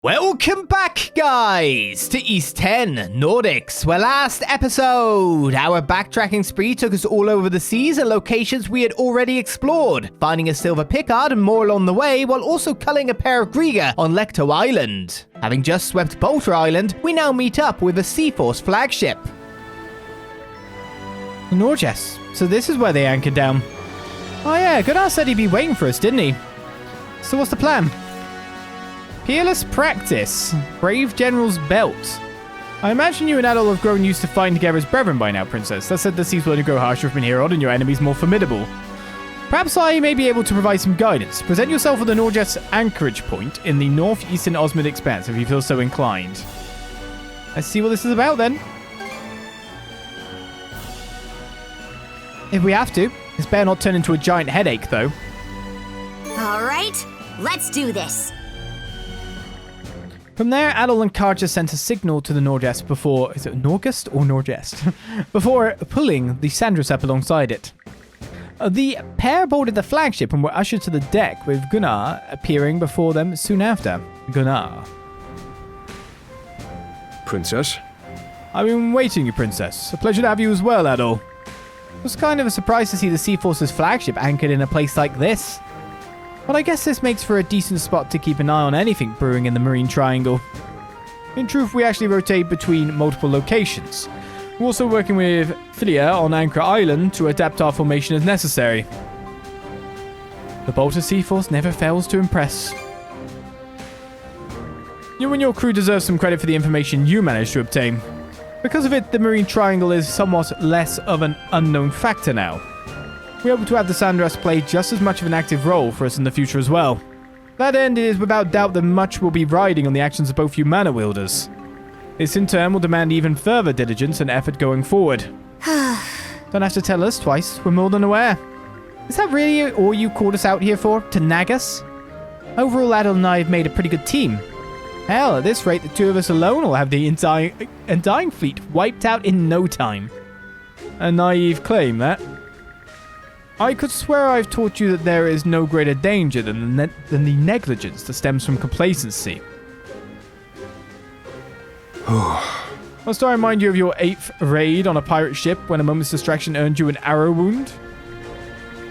Welcome back, guys, to East 10, Nordics, where last episode, our backtracking spree took us all over the seas and locations we had already explored, finding a silver pickard and more along the way, while also culling a pair of Griga on Lecto Island. Having just swept Balta Island, we now meet up with a Seaforce flagship. Nordics, so this is where they anchored down. Oh yeah, Gunnar said he'd be waiting for us, didn't he? So what's the plan? Peerless Practice. Brave General's Belt. I imagine you and Adol have grown used to fighting together as brethren by now, Princess. That said, the seas will only grow harsher from here on and your enemies more formidable. Perhaps I may be able to provide some guidance. Present yourself at the Nordics anchorage point in the northeastern Osmond Expanse if you feel so inclined. Let's see what this is about then. If we have to. This better not turn into a giant headache, though. Alright, let's do this. From there, Adol and Karja sent a signal to the Nordics before... Is it Norgest or Norgest? Before pulling the Sandras up alongside it. The pair boarded the flagship and were ushered to the deck, with Gunnar appearing before them soon after. Gunnar. Princess? I've been waiting, you princess. A pleasure to have you as well, Adol. It was kind of a surprise to see the Seaforce's flagship anchored in a place like this. But I guess this makes for a decent spot to keep an eye on anything brewing in the Marine Triangle. In truth, we actually rotate between multiple locations. We're also working with Philia on Anchor Island to adapt our formation as necessary. The Balta Seaforce never fails to impress. You and your crew deserve some credit for the information you managed to obtain. Because of it, the Marine Triangle is somewhat less of an unknown factor now. We hope to have the Sandras play just as much of an active role for us in the future as well. To that end, it is without doubt that much will be riding on the actions of both you mana wielders. This in turn will demand even further diligence and effort going forward. Don't have to tell us twice, we're more than aware. Is that really all you called us out here for? To nag us? Overall, Adol and I have made a pretty good team. Hell, at this rate, the two of us alone will have the Undying fleet wiped out in no time. A naive claim, that. I could swear I've taught you that there is no greater danger than the negligence that stems from complacency. Must I remind you of your 8th raid on a pirate ship when a moment's distraction earned you an arrow wound?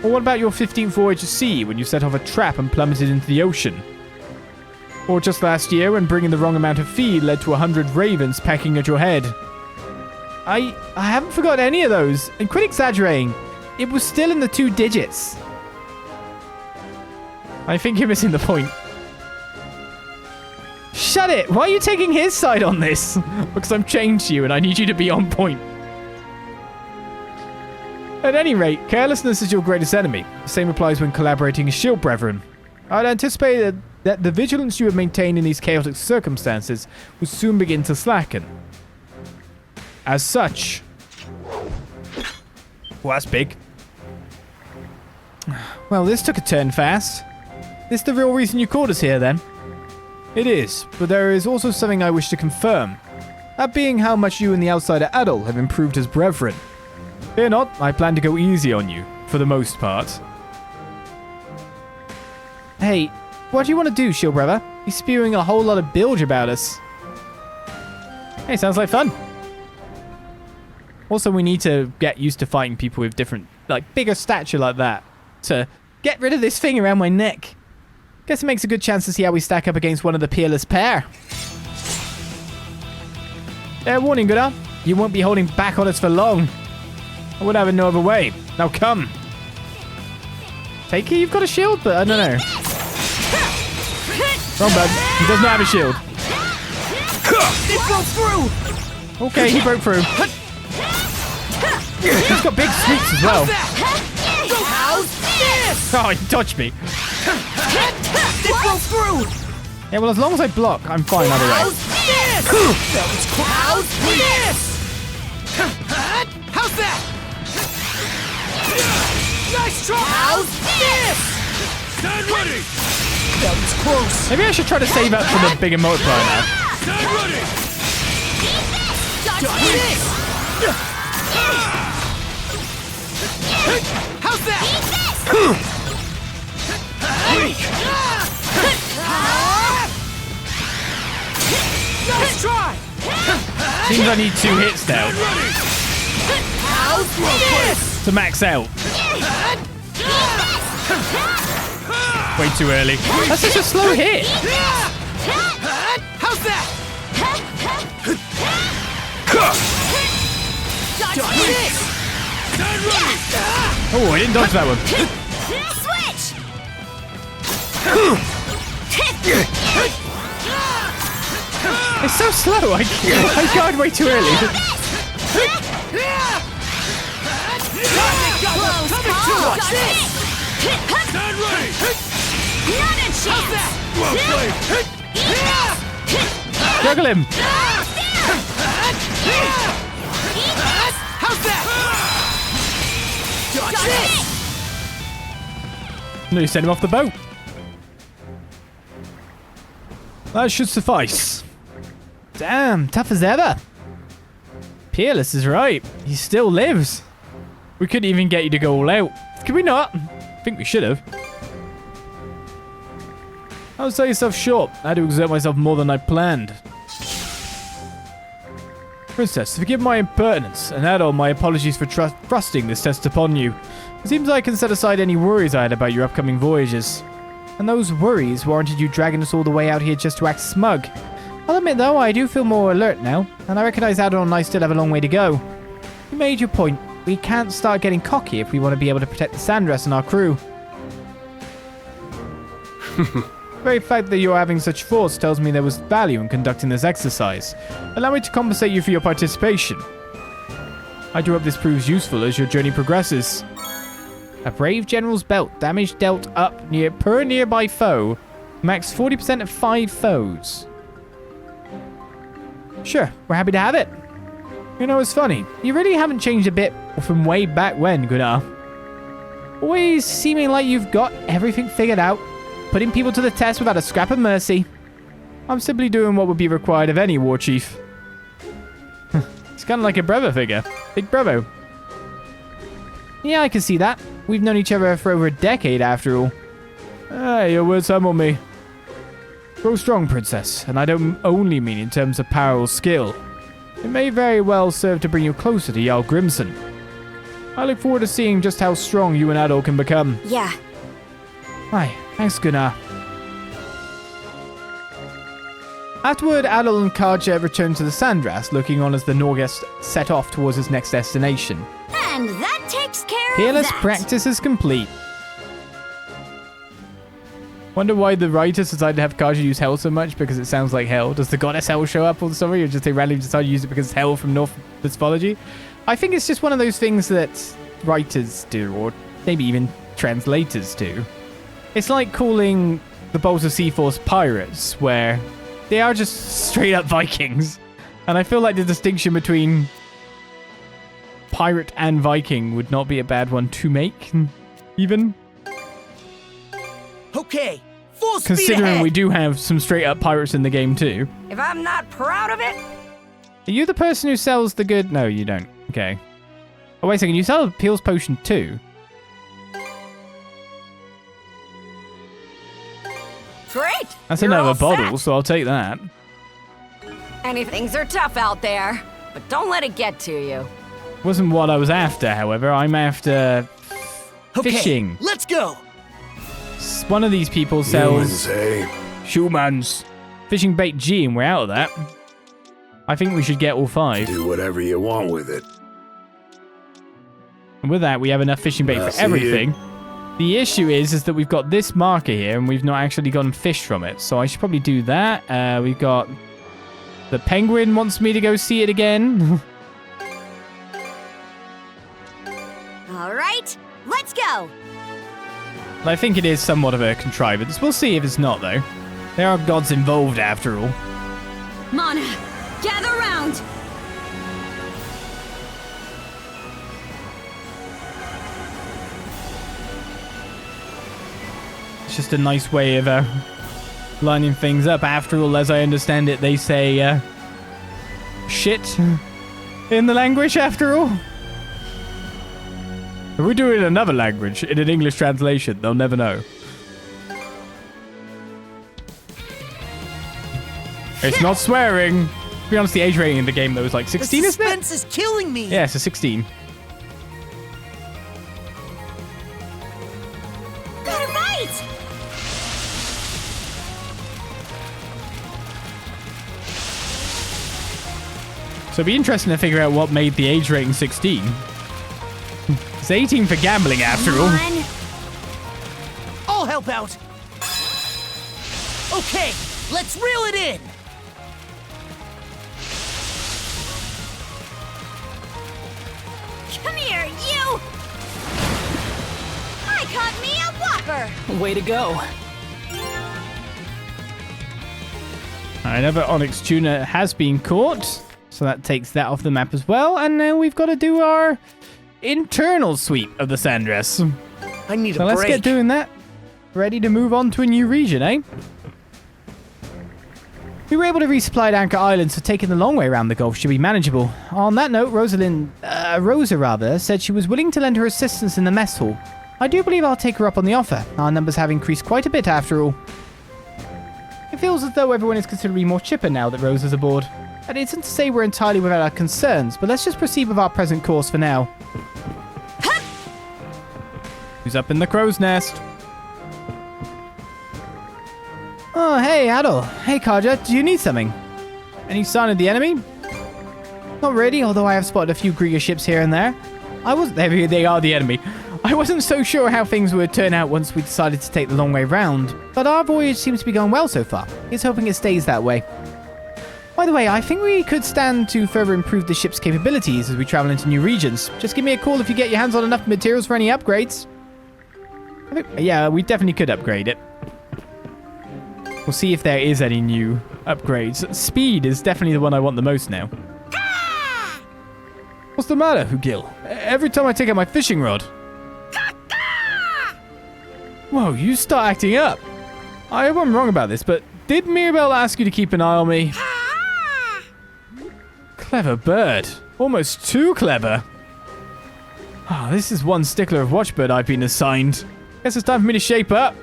Or what about your 15th voyage to sea when you set off a trap and plummeted into the ocean? Or just last year when bringing the wrong amount of feed led to 100 ravens pecking at your head? I haven't forgotten any of those, and quit exaggerating. It was still in the 2 digits. I think you're missing the point. Shut it! Why are you taking his side on this? Because I'm chained to you and I need you to be on point. At any rate, carelessness is your greatest enemy. The same applies when collaborating as shield brethren. I'd anticipate that the vigilance you have maintained in these chaotic circumstances will soon begin to slacken. As such... Well, that's big. Well, this took a turn fast. This the real reason you called us here, then? It is, but there is also something I wish to confirm. That being how much you and the outsider Adol have improved as brethren. Fear not, I plan to go easy on you, for the most part. Hey, what do you want to do, shield brother? He's spewing a whole lot of bilge about us. Hey, sounds like fun. Also, we need to get used to fighting people with different, bigger stature like that. To get rid of this thing around my neck. Guess it makes a good chance to see how we stack up against one of the peerless pair. Warning, Gunnar. You won't be holding back on us for long. I would have it no other way. Now come. Take it, you've got a shield, but I don't know. Wrong bud. He does not have a shield. It broke through! Okay, he broke through. He's got big sweeps as well. Oh, he touched me. It broke through! Yeah, well, as long as I block, I'm fine either way. How's this? How's that? Nice try! How's this? Stand ready! That was close. Maybe I should try to save up for the bigger multiplier now. Stand ready! Got this! How's that? Nice try! Seems I need 2 hits now How's this? to max out. Way too early. That's such a slow hit. How's that? Dodge this! Stand ready! Oh, I didn't dodge that one. Switch! It's so slow. I died way too early. Stand ready! Not a chance! Well played! Juggle him. How's that? Dodge this! No, you send him off the boat. That should suffice. Damn, tough as ever. Peerless is right. He still lives. We couldn't even get you to go all out. Could we not? I think we should have. I'll sell yourself short. I had to exert myself more than I planned. Princess, forgive my impertinence, and Adol, my apologies for thrusting this test upon you. It seems I can set aside any worries I had about your upcoming voyages. And those worries warranted you dragging us all the way out here just to act smug. I'll admit though, I do feel more alert now, and I recognize Adol and I still have a long way to go. You made your point. We can't start getting cocky if we want to be able to protect the Sandras and our crew. The very fact that you're having such force tells me there was value in conducting this exercise. Allow me to compensate you for your participation. I do hope this proves useful as your journey progresses. A brave general's belt. Damage dealt up per nearby foe. Max 40% of 5 foes. Sure, we're happy to have it. You know, it's funny. You really haven't changed a bit from way back when, Gunnar. Always seeming like you've got everything figured out. Putting people to the test without a scrap of mercy. I'm simply doing what would be required of any war chief. It's kind of like a brother figure. Big bravo. Yeah, I can see that. We've known each other for over a decade after all. Hey, your words humble me. Grow strong, princess, and I don't only mean in terms of power or skill. It may very well serve to bring you closer to Jarl Grimson. I look forward to seeing just how strong you and Adol can become. Yeah. Hi, thanks Gunnar. Afterward, Adol and Karja returned to the Sandras, looking on as the Nordics set off towards his next destination. And that takes care Peerless of that. Practice is complete. Wonder why the writers decided to have Karja use hell so much, because it sounds like hell. Does the goddess hell show up all the story, or just they randomly decide to use it because it's hell from Norse mythology? I think it's just one of those things that writers do, or maybe even translators do. It's like calling the Balta Seaforce pirates, where they are just straight up Vikings. And I feel like the distinction between pirate and Viking would not be a bad one to make, even. Okay, full speed Considering ahead. we do have some straight up pirates in the game too. If I'm not proud of it, Are you the person who sells the good? No, you don't. Okay. Oh, wait a second. You sell a Peel's Potion too? great. That's You're another all bottle, set. so I'll take that. Things are tough out there, but don't let it get to you. Wasn't what I was after, however. I'm after fishing. Let's go. One of these people sells Humans, eh? Schumann's fishing bait G, and we're out of that. I think we should get all 5. Do whatever you want with it. And with that, we have enough fishing bait I for see everything. The issue is that we've got this marker here, and we've not actually gotten fish from it. So I should probably do that. We've got... The penguin wants me to go see it again. All right, let's go. I think it is somewhat of a contrivance. We'll see if it's not, though. There are gods involved, after all. Mana, gather round. It's just a nice way of lining things up. After all, as I understand it, they say shit in the language, after all. If we do it in another language, in an English translation, they'll never know. It's not swearing. To be honest, the age rating in the game, though, is like 16, isn't it? The suspense is killing me. Yeah, it's a 16. Got it right! So it'd be interesting to figure out what made the age rating 16. It's 18 for gambling, after all. Come on. I'll help out. Okay, let's reel it in. Come here, you! I caught me a whopper! Way to go. Alright, another Onyx tuna has been caught. So that takes that off the map as well. And now we've got to do our internal sweep of the Sandras. I need So a let's break. get doing that. Ready to move on to a new region, eh? We were able to resupply at Anchor Island, so taking the long way around the Gulf should be manageable. On that note, Rosa said she was willing to lend her assistance in the mess hall. I do believe I'll take her up on the offer. Our numbers have increased quite a bit after all. It feels as though everyone is considerably more chipper now that Rose is aboard. And it isn't to say we're entirely without our concerns, but let's just proceed with our present course for now. Who's up in the crow's nest? Oh, hey, Adol. Hey, Kaja, do you need something? Any sign of the enemy? Not really, although I have spotted a few Grieger ships here and there. They are the enemy. I wasn't so sure how things would turn out once we decided to take the long way round, but our voyage seems to be going well so far. Here's hoping it stays that way. By the way, I think we could stand to further improve the ship's capabilities as we travel into new regions. Just give me a call if you get your hands on enough materials for any upgrades. Yeah, we definitely could upgrade it. We'll see if there is any new upgrades. Speed is definitely the one I want the most now. What's the matter, Hugil? Every time I take out my fishing rod. Whoa, you start acting up. I hope I'm wrong about this, but did Mirabelle ask you to keep an eye on me? Clever bird. Almost too clever. Oh, this is one stickler of watchbird I've been assigned. Guess it's time for me to shape up.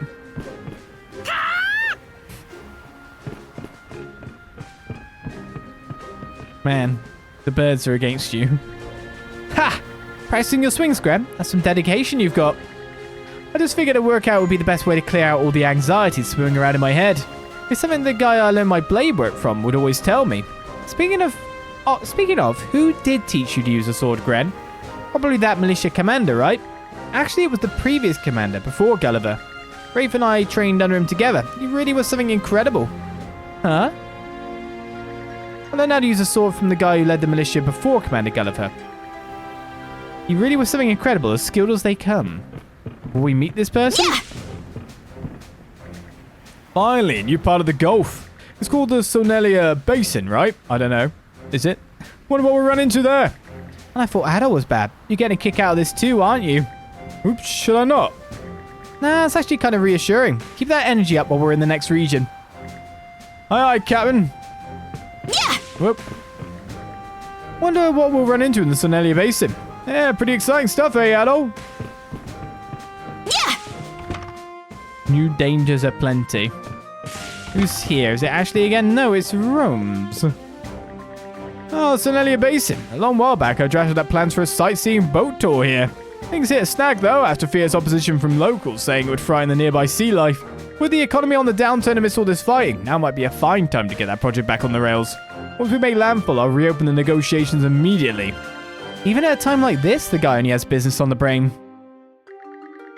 Man, the birds are against you. Ha! Practicing your swings, Graham. That's some dedication you've got. I just figured a workout would be the best way to clear out all the anxiety swimming around in my head. It's something the guy I learned my blade work from would always tell me. Speaking of, who did teach you to use a sword, Gren? Probably that militia commander, right? Actually, it was the previous commander before Gulliver. Rafe and I trained under him together. He really was something incredible. Huh? I learned how to use a sword from the guy who led the militia before Commander Gulliver. He really was something incredible, as skilled as they come. Will we meet this person? Yeah. Finally, a new part of the Gulf. It's called the Sonelia Basin, right? I don't know. Is it? Wonder what we'll run into there. I thought Adol was bad. You're getting a kick out of this too, aren't you? Oops, should I not? Nah, it's actually kind of reassuring. Keep that energy up while we're in the next region. Aye, aye, Captain. Yeah. Whoop. Wonder what we'll run into in the Sonelia Basin. Yeah, pretty exciting stuff, eh, Adol? Yeah. New dangers aplenty. Who's here? Is it Ashley again? No, it's Rome's. Oh, Sonelia Basin. A long while back, I drafted up plans for a sightseeing boat tour here. Things hit a snag, though, after fierce opposition from locals saying it would frighten the nearby sea life. With the economy on the downturn amidst all this fighting, now might be a fine time to get that project back on the rails. Once we make landfall, I'll reopen the negotiations immediately. Even at a time like this, the guy only has business on the brain.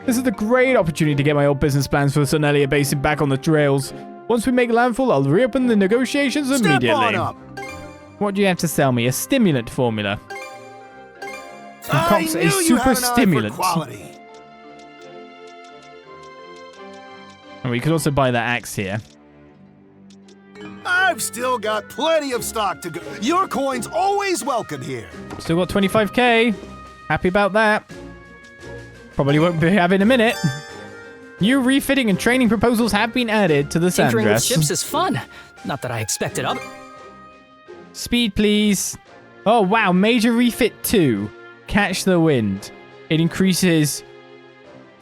This is a great opportunity to get my old business plans for the Sonelia Basin back on the trails. Once we make landfall, I'll reopen the negotiations immediately. Step on up. What do you have to sell me? A stimulant formula. I Concoct knew a you super had an eye for stimulant. quality. And we could also buy that axe here. I've still got plenty of stock to go. Your coin's always welcome here. Still got 25k. Happy about that. Probably won't be having a minute. New refitting and training proposals have been added to the Tinkering with Sandras. ships is fun. Not that I expected other. Speed, please. Oh, wow. Major refit 2. Catch the wind. It increases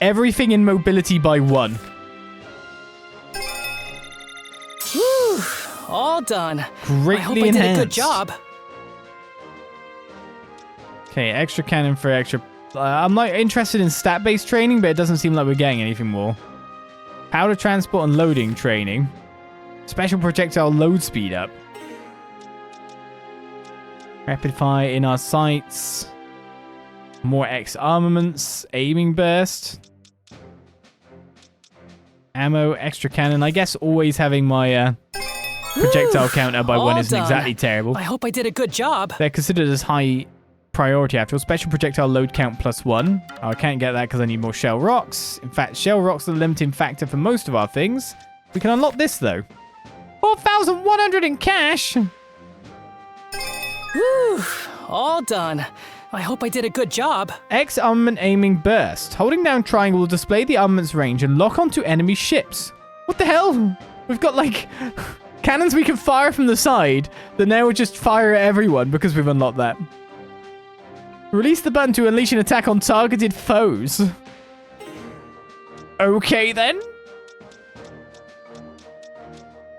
everything in mobility by 1. Whew. all done. Greatly I hope I did a good enhanced. job. Okay, extra cannon for extra... I'm not interested in stat-based training, but it doesn't seem like we're getting anything more. Powder transport and loading training. Special projectile load speed up. Rapid fire in our sights. More X armaments. Aiming burst. Ammo, extra cannon. I guess always having my projectile counter by one all isn't done. exactly terrible. I hope I did a good job. They're considered as high priority after all. Special projectile load count +1. Oh, I can't get that because I need more shell rocks. In fact, shell rocks are the limiting factor for most of our things. We can unlock this though. 4,100 in cash. Whew, all done. I hope I did a good job. X armament aiming burst. Holding down triangle will display the armament's range and lock onto enemy ships. What the hell? We've got like cannons we can fire from the side that now will just fire at everyone because we've unlocked that. Release the button to unleash an attack on targeted foes. Okay then.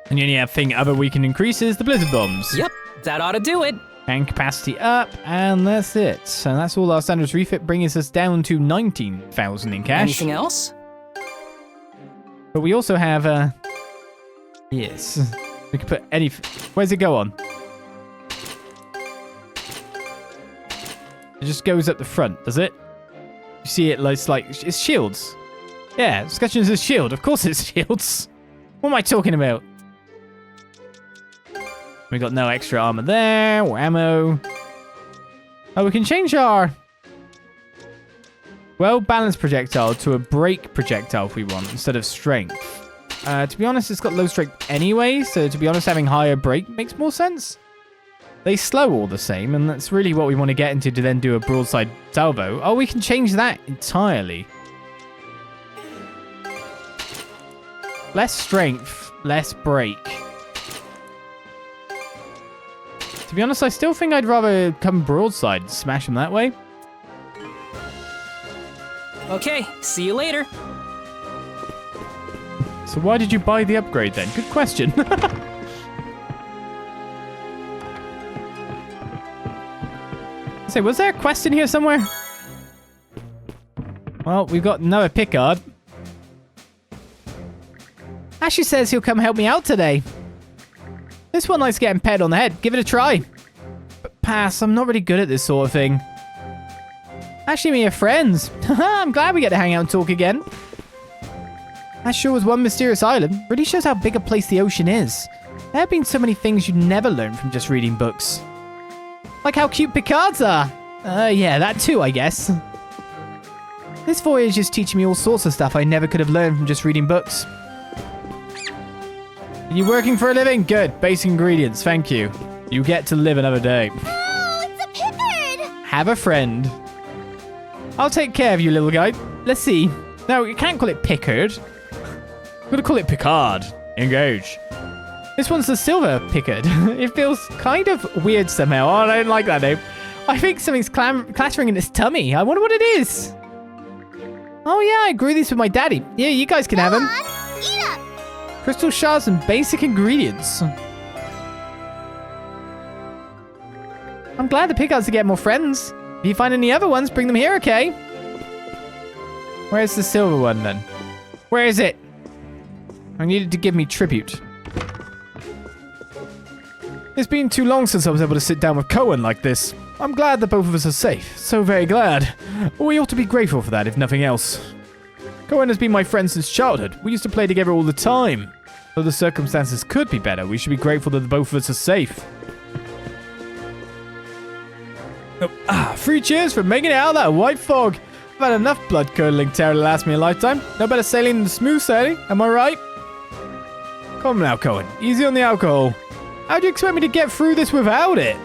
And the only thing other we can increase is the blizzard bombs. Yep, that ought to do it. And capacity up, and that's it. So that's all our Sandras refit, bringing us down to 19,000 in cash. Anything else? But we also have, yes. We can put any... Where's it go on? It just goes up the front, does it? You see it, it's like... It's shields. Yeah, discussion is a shield. Of course it's shields. What am I talking about? We got no extra armor there, or ammo. Oh, we can change our well-balanced projectile to a break projectile if we want, instead of strength. To be honest, it's got low strength anyway, so to be honest, having higher break makes more sense. They slow all the same, and that's really what we want to get into to then do a broadside salvo. Oh, we can change that entirely. Less strength, less break. To be honest, I still think I'd rather come broadside and smash them that way. Okay, see you later. So why did you buy the upgrade then? Good question. Say, was there a quest in here somewhere? Well, we've got Noah Pickard. Ashley says he'll come help me out today. This one likes getting patted on the head. Give it a try. But pass, I'm not really good at this sort of thing. Ashley and me are friends. I'm glad we get to hang out and talk again. That sure was one mysterious island. Really shows how big a place the ocean is. There have been so many things you'd never learn from just reading books. Like how cute Picards are. Yeah, that too, I guess. This voyage is teaching me all sorts of stuff I never could have learned from just reading books. Are you working for a living? Good. Basic ingredients. Thank you. You get to live another day. Oh, it's a Pickard! Have a friend. I'll take care of you, little guy. Let's see. No, you can't call it Pickard. I'm going to call it Picard. Engage. This one's the silver Pickard. It feels kind of weird somehow. Oh, I don't like that name. I think something's clattering in its tummy. I wonder what it is. Oh, yeah, I grew these with my daddy. Yeah, you guys can have them. Eat up! Crystal shards and basic ingredients. I'm glad the Picards to get more friends. If you find any other ones, bring them here, okay? Where's the silver one, then? Where is it? I needed to give me tribute. It's been too long since I was able to sit down with Cohen like this. I'm glad that both of us are safe. So very glad. We ought to be grateful for that, if nothing else. Cohen has been my friend since childhood. We used to play together all the time. Though the circumstances could be better, we should be grateful that both of us are safe. Oh, 3 cheers for making it out of that white fog. I've had enough blood-curdling terror to last me a lifetime. No better sailing than smooth sailing, am I right? Come now, Cohen. Easy on the alcohol. How do you expect me to get through this without it?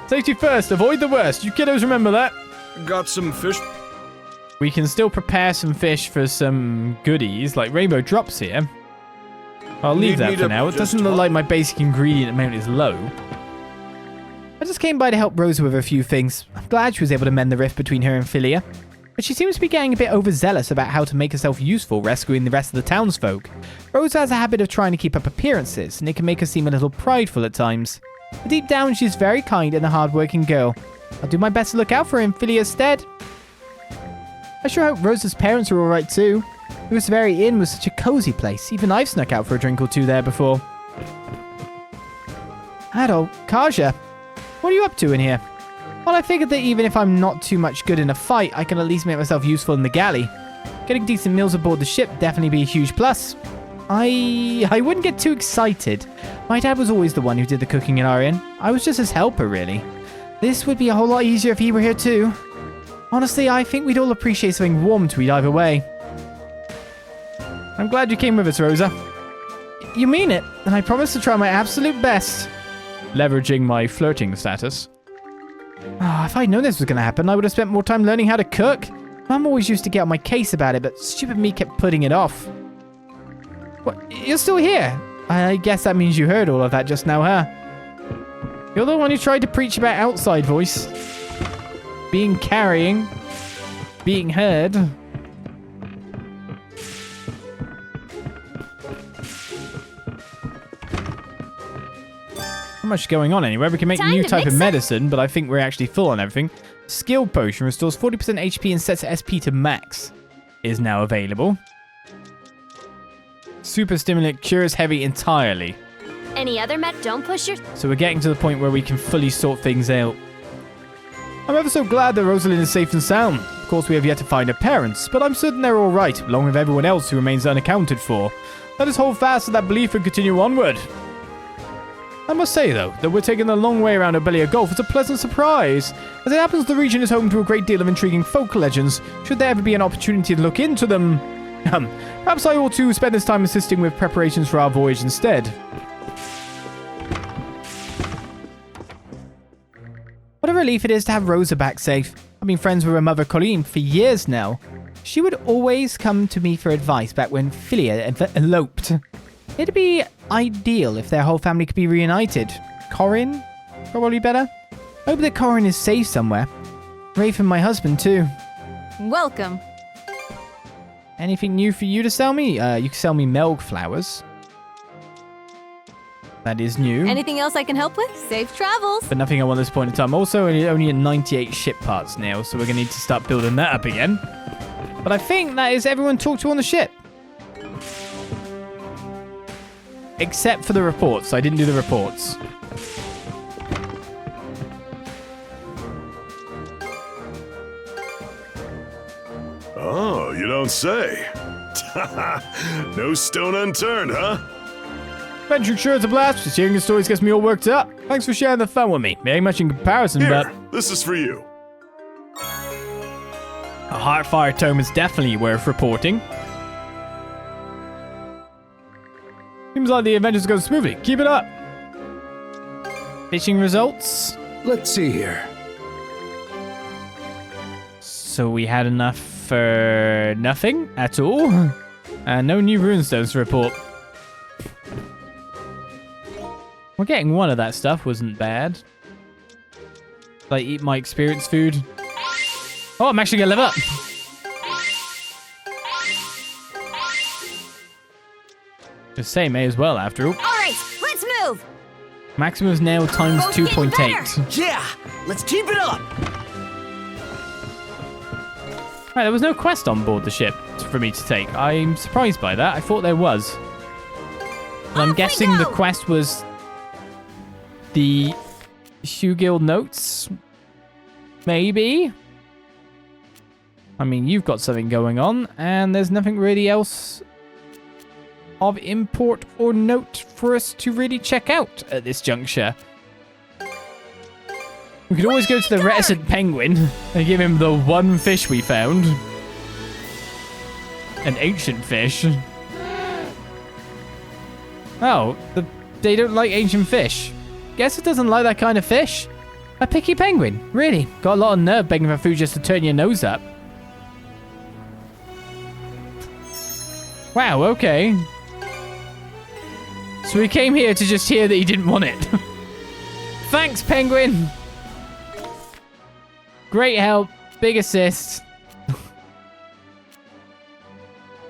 Safety first, avoid the worst. You kiddos remember that? Got some fish. We can still prepare some fish for some goodies, like rainbow drops here. I'll leave that for now. It doesn't look like my basic ingredient amount is low. I just came by to help Rosa with a few things. I'm glad she was able to mend the rift between her and Philia. but she seems to be getting a bit overzealous about how to make herself useful rescuing the rest of the townsfolk. Rosa has a habit of trying to keep up appearances, and it can make her seem a little prideful at times. But deep down, she's very kind and a hard-working girl. I'll do my best to look out for her in Philia's stead. I sure hope Rosa's parents are alright too. This very inn was such a cozy place. Even I've snuck out for a drink or two there before. Adol, Kaja, what are you up to in here? Well, I figured that even if I'm not too much good in a fight, I can at least make myself useful in the galley. Getting decent meals aboard the ship definitely be a huge plus. I wouldn't get too excited. My dad was always the one who did the cooking in our inn. I was just his helper, really. This would be a whole lot easier if he were here too. Honestly, I think we'd all appreciate something warm to eat either way. I'm glad you came with us, Rosa. You mean it, and I promise to try my absolute best. Leveraging my flirting status. Oh, if I'd known this was going to happen, I would have spent more time learning how to cook. Mum always used to get on my case about it, but stupid me kept putting it off. What? You're still here? I guess that means you heard all of that just now, huh? You're the one who tried to preach about outside voice. Being carrying. Being heard. Not much going on anywhere. We can make a new type of medicine, but I think we're actually full on everything. Skill potion restores 40% HP and sets SP to max. Is now available. Super stimulant cures heavy entirely. Any other med? Don't push your... So we're getting to the point where we can fully sort things out. I'm ever so glad that Rosalind is safe and sound. Of course, we have yet to find her parents, but I'm certain they're all right, along with everyone else who remains unaccounted for. Let us hold fast to that belief and continue onward. I must say, though, that we're taking the long way around Obelia Gulf is a pleasant surprise. As it happens, the region is home to a great deal of intriguing folk legends, should there ever be an opportunity to look into them. Perhaps I ought to spend this time assisting with preparations for our voyage instead. What a relief it is to have Rosa back safe. I've been friends with her mother Colleen for years now. She would always come to me for advice back when Philia eloped. It'd be ideal if their whole family could be reunited. Corin? Probably better. Hope that Corin is safe somewhere. Rafe and my husband too. Welcome. Anything new for you to sell me? You can sell me milk flowers. That is new. Anything else I can help with? Safe travels. But nothing I want at this point in time. Also, only at 98 ship parts now, so we're going to need to start building that up again. But I think that is everyone talked to on the ship. Except for the reports. I didn't do the reports. Oh, you don't say. No stone unturned, huh? Venturing sure it's a blast. Just hearing the stories gets me all worked up. Thanks for sharing the fun with me. Ain't much in comparison, Here, but... this is for you. A Heartfire tome is definitely worth reporting. Seems like the adventures go smoothly. Keep it up. Fishing results. Let's see here. So we had enough for nothing at all. No new runestones to report. We're getting one of that stuff. Wasn't bad. Like, eat my experience food. Oh, I'm actually gonna live up. Just say, may as well, after all. All right, let's move. Maximum is now times Both getting 2.8. Yeah, let's keep it up. Right, there was no quest on board the ship for me to take. I'm surprised by that. I thought there was. But I'm guessing the quest was the Hugh Guild notes. Maybe. I mean, you've got something going on, and there's nothing really else of import or note for us to really check out at this juncture. We could always go to the reticent penguin and give him the one fish we found. An ancient fish. Oh, they don't like ancient fish. Guess it doesn't like that kind of fish. A picky penguin, really. Got a lot of nerve begging for food just to turn your nose up. Wow, okay. So we came here to just hear that he didn't want it. Thanks, penguin. Great help. Big assist.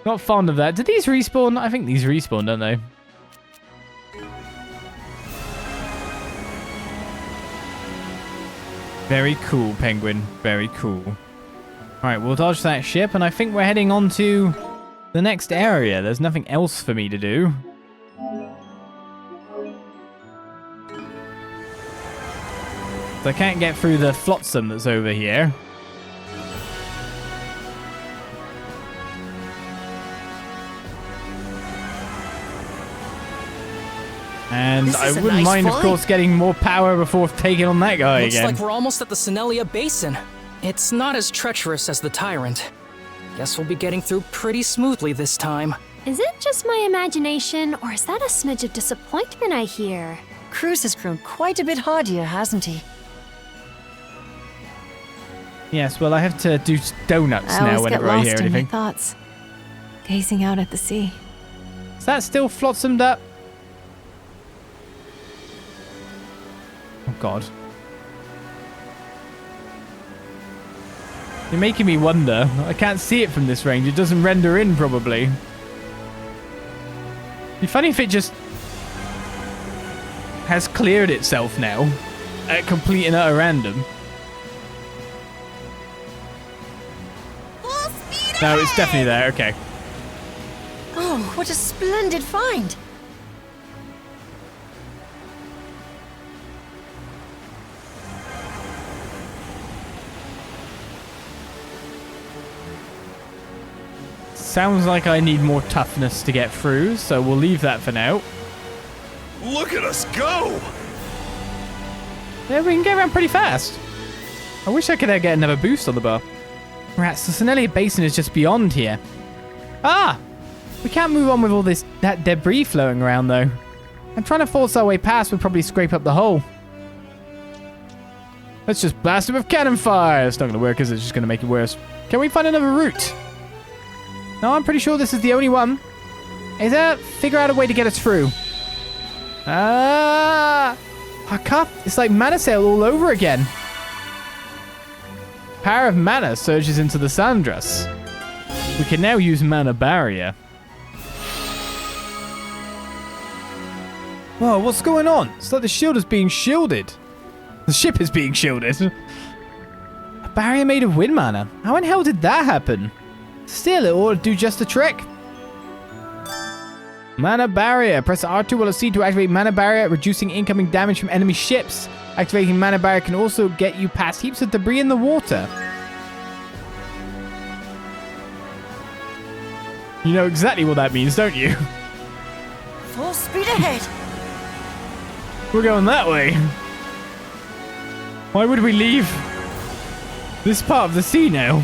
Not fond of that. Did these respawn? I think these respawn, don't they? Very cool, penguin. Very cool. Alright, we'll dodge that ship, and I think we're heading on to the next area. There's nothing else for me to do. So I can't get through the flotsam that's over here. And This I is a wouldn't nice mind, of find. course, getting more power before taking on that guy Looks again. like we're almost at the Senelia Basin. It's not as treacherous as the Tyrant. Guess we'll be getting through pretty smoothly this time. Is it just my imagination, or is that a smidge of disappointment I hear? Cruz has grown quite a bit hardier, hasn't he? Yes, well, I have to do donuts I now always get whenever I lost hear in my anything. thoughts, gazing out at the sea. Is that still flotsamed up? Oh, God. You're making me wonder. I can't see it from this range. It doesn't render in, probably. It'd be funny if it just has cleared itself now at complete and utter random. No, it's definitely there. Okay. Oh, what a splendid find! Sounds like I need more toughness to get through, so we'll leave that for now. Look at us go! Yeah, we can get around pretty fast. I wish I could get another boost on the bar. Rats, the Senelia Basin is just beyond here. Ah! We can't move on with all that debris flowing around, though. And trying to force our way past would probably scrape up the hull. Let's just blast it with cannon fire. It's not going to work, is it? It's just going to make it worse. Can we find another route? No, I'm pretty sure this is the only one. Is there? Figure out a way to get us through. Ah! I can't. It's like mana sail all over again. Power of mana surges into the Sandras. We can now use mana barrier. Whoa, what's going on? It's like the shield is being shielded. The ship is being shielded. A barrier made of wind mana. How in hell did that happen? Still, it ought to do just the trick. Mana barrier. Press R2 while C to activate mana barrier, reducing incoming damage from enemy ships. Activating mana barrier can also get you past heaps of debris in the water. You know exactly what that means, don't you? Full speed ahead! We're going that way. Why would we leave this part of the sea now?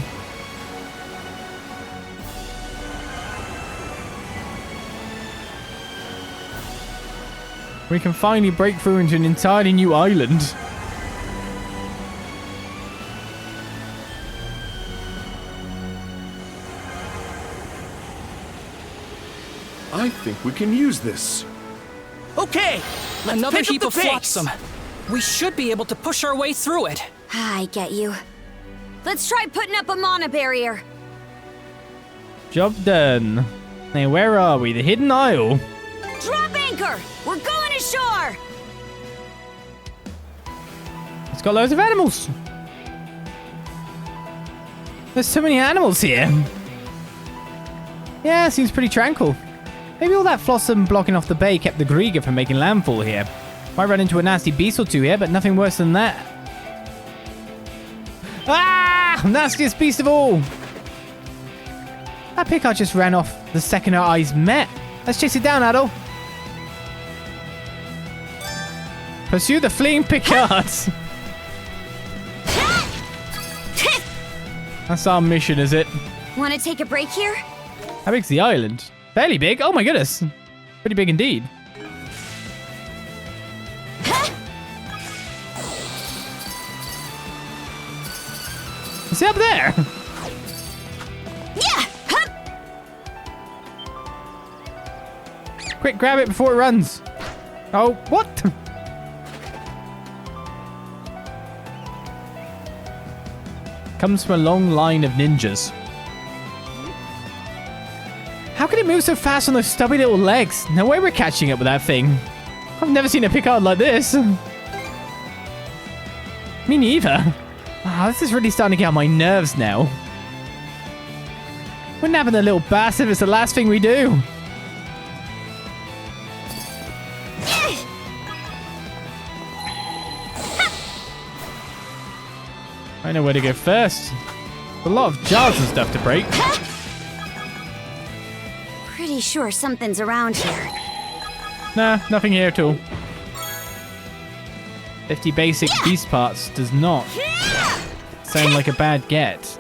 We can finally break through into an entirely new island. I think we can use this. Okay, let's Another pick heap up of the pace. flotsam. We should be able to push our way through it. I get you. Let's try putting up a mana barrier. Job done. Now, where are we? The Hidden Isle. Drop anchor! We're going ashore! It's got loads of animals. There's so many animals here. Yeah, seems pretty tranquil. Maybe all that flotsam blocking off the bay kept the Grieger from making landfall here. Might run into a nasty beast or two here, but nothing worse than that. Ah! Nastiest beast of all! That Picard just ran off the second our eyes met. Let's chase it down, Adol. Pursue the fleeing Picards. That's our mission, is it? Want to take a break here? How big's the island? Fairly big. Oh my goodness. Pretty big indeed. Is he up there? Yeah! Hup! Quick, grab it before it runs. Oh, what? Comes from a long line of ninjas. How can it move so fast on those stubby little legs? No way we're catching up with that thing. I've never seen a Picard like this. Me neither. Ah, this is really starting to get on my nerves now. We're nabbing the little bastard if it's the last thing we do. I know where to go first. A lot of jars and stuff to break. Pretty sure something's around here. Nah, nothing here at all. 50 basic beast parts does not sound like a bad get.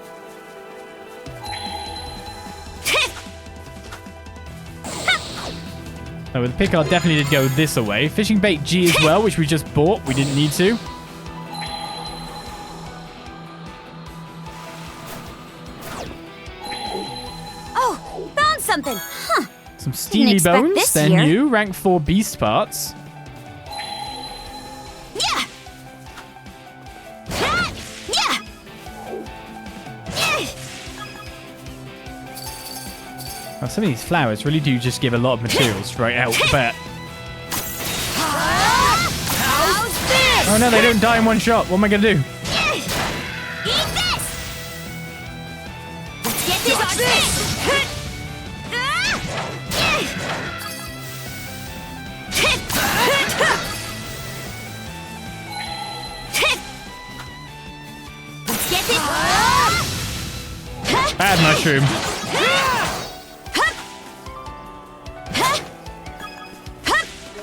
Oh, the Picard definitely did go this away. Fishing bait G as well, which we just bought. We didn't need to. Oh, found something. Huh. Some steely bones, this then here. you. Rank 4 beast parts. Yeah. Yeah. Now, some of these flowers really do just give a lot of materials right out the bat. How's this? Oh no, they don't die in one shot. What am I going to do? Eat this. Let's get this on this. Let's get this. Bad mushroom.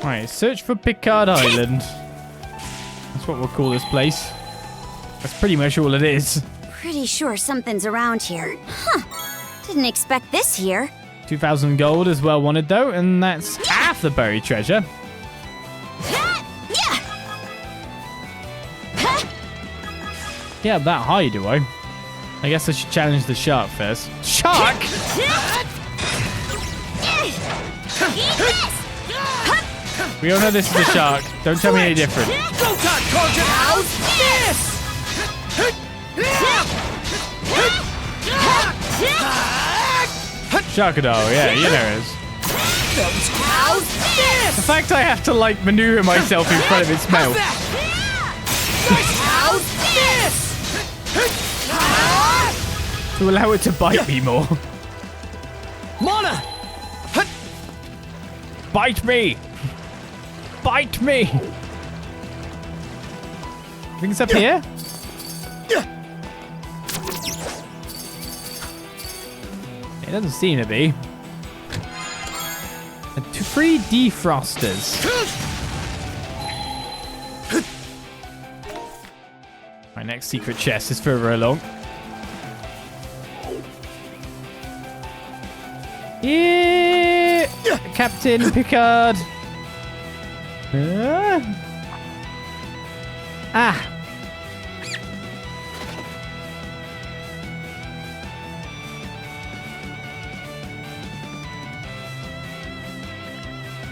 Right, search for Picard Island. That's what we'll call this place. That's pretty much all it is. Pretty sure something's around here. Huh. Didn't expect this here. 2,000 gold is well wanted though, and that's half the buried treasure. Yeah, that high, do I? I guess I should challenge the shark first. Shark? We all know this is a shark. Don't tell me any different. Go talk, Corjan! How's this? Sharkadol, yeah, you know it is. How's this? The fact I have to, like, maneuver myself in front of its mouth. How's this? To allow it to bite me more. Mana! Bite me! Bite me! Think it's up here? It doesn't seem to be. And 3 defrosters. My next secret chest is further along. Yeah! Captain Picard. Ah!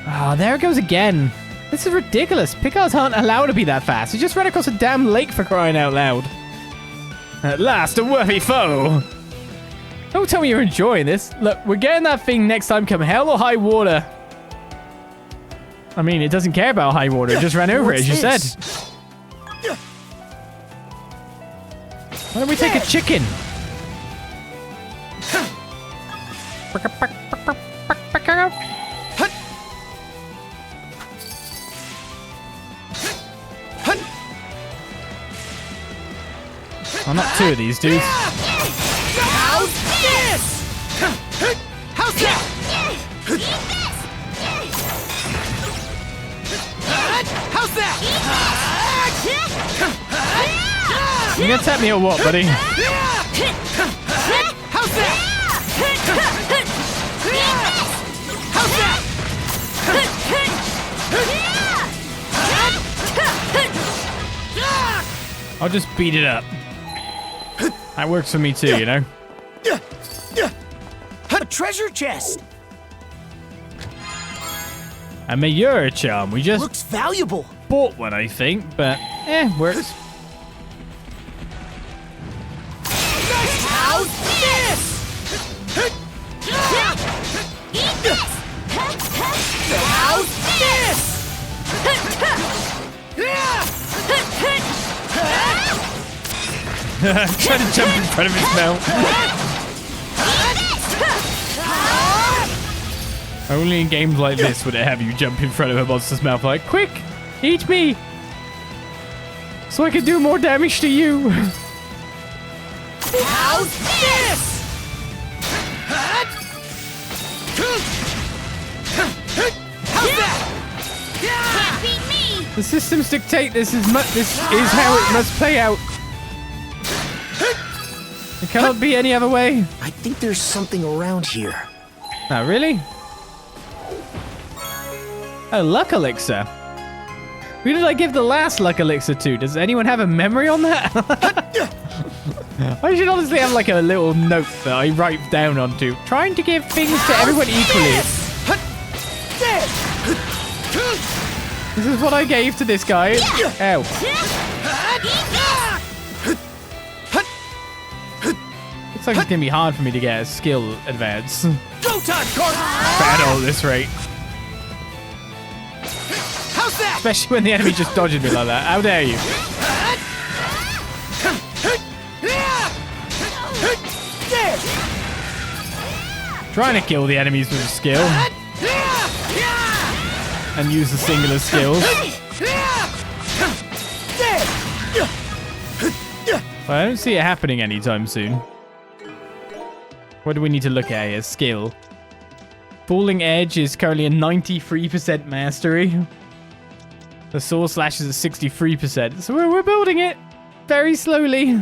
Oh, there it goes again. This is ridiculous. Picards aren't allowed to be that fast. He just ran across a damn lake for crying out loud. At last, a worthy foe. Don't tell me you're enjoying this. Look, we're getting that thing next time come hell or high water. I mean, it doesn't care about high water. It just ran over it, as you said. Why don't we take a chicken? Oh, not 2 of these dudes. How's this? How's that? How's that? You gonna tap me or what, buddy? How's that? How's that? I'll just beat it up. That works for me too, you know? A treasure chest. A Mayura charm. We just Looks valuable. bought one, I think, but works. How's this? How's this? Trying to jump in front of his mouth. Only in games like this would it have you jump in front of a monster's mouth like, quick, eat me, so I can do more damage to you. How's this? How's that? Can't beat me! The systems dictate this is how it must play out. It cannot be any other way. I think there's something around here. Oh, really? A luck elixir. Who did I give the last luck elixir to? Does anyone have a memory on that? I should honestly have like a little note that I write down onto. Trying to give things to everyone equally. This is what I gave to this guy. Ow. Looks like it's gonna be hard for me to get a skill advance. Go time, Carter! Battle at this rate. How's that? Especially when the enemy just dodged me like that. How dare you? Trying to kill the enemies with skill. And use the singular skills. Well, I don't see it happening anytime soon. What do we need to look at here? Skill. Falling Edge is currently a 93% mastery. The Sword Slash is at 63%. So we're building it very slowly.